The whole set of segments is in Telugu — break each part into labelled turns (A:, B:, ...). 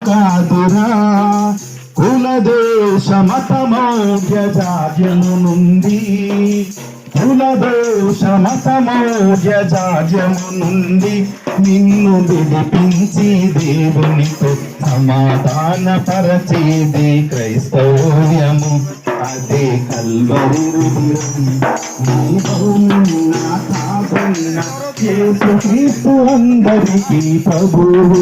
A: కాదురా కులదేశ మతమౌఢ్య జాడ్యము నుండి, కులదోష మతమౌఢ్య జాడ్యము నుండి నిన్ను విడిపించి దేవునితో సమాధాన పరచేది క్రైస్తవ్యము. అదే కల్వరి యేసుక్రీస్తు అందరికీ ప్రభువు,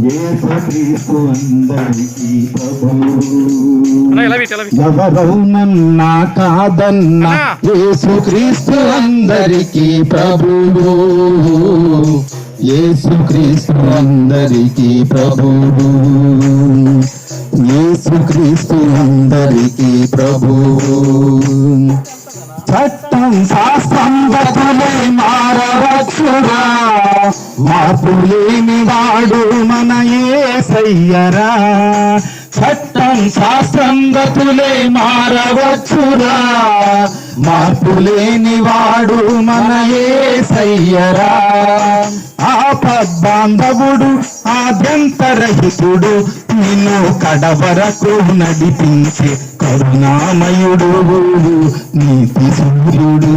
A: యేసుక్రీస్తు అందరికీ ప్రభువు. ఎవరవునన్నా కాదన్నా యేసుక్రీస్తు అందరికీ ప్రభువు, యేసుక్రీస్తు అందరికీ ప్రభువు, యేసుక్రీస్తు అందరికీ ప్రభువు. చట్టం శాస్త్రం బతులే మారవచ్చురా, మార్పు లేని వాడు మన యేసయ్యరా. చట్టం శాస్త్రం బతులే మారవచ్చురా, మార్పు లేని వాడు మన యేసయ్యరా. ఆపద్బాంధవుడు ఆద్యంతరహితుడు నిన్ను కడవరకు నడిపించే కరుణామయుడు నీతి సూర్యుడు.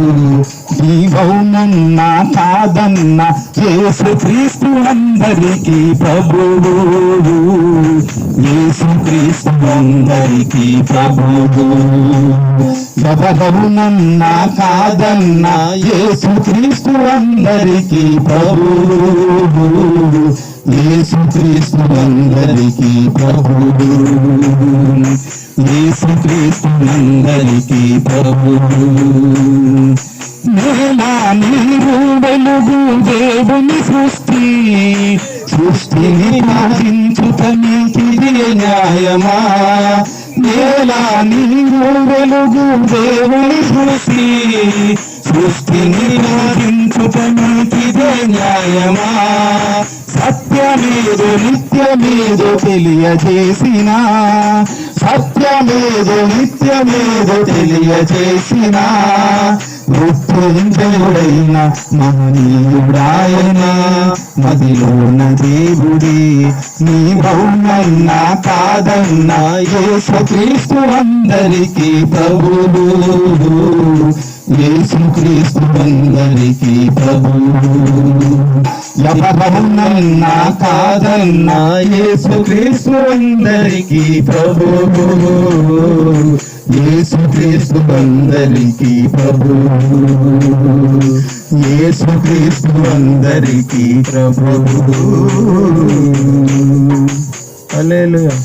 A: నీవౌనన్నా కాదన్నా యేసుక్రీస్తు అందరికీ ప్రభువు, యేసుక్రీస్తు అందరికీ ప్రభువు. ఎవరవునన్నా కాదన్నా యేసుక్రీస్తు అందరికీ ప్రభువు, యేసుక్రీస్తు అందరికీ ప్రభువు, యేసుక్రీస్తు అందరికీ ప్రభువు. నేల నీరు వెలుగు దేవుని సృష్టి, సృష్టిని పాలించుట నీకిది న్యాయమా. నేల నీరు వెలుగు దేవుని సృష్టి, సృష్టిని పాలించుట నీకిది న్యాయమా. సత్యమేదో నిత్యమేదో తెలియజేసిన, సత్యమేదో నిత్యమేదో తెలియజేసిన మృత్యుంజయుడైన మహనీయుడాయన మదిలోన దేవుడే. నీవౌనన్నా కాదన్నా యేసుక్రీస్తు అందరికీ ప్రభువు, యేసుక్రీస్తు అందరికీ ప్రభువు. ఎవరవునన్నా కాదన్నా యేసుక్రీస్తు అందరికీ ప్రభువు, యేసుక్రీస్తు అందరికీ ప్రభువు, యేసుక్రీస్తు అందరికీ ప్రభువు. హల్లెలూయా.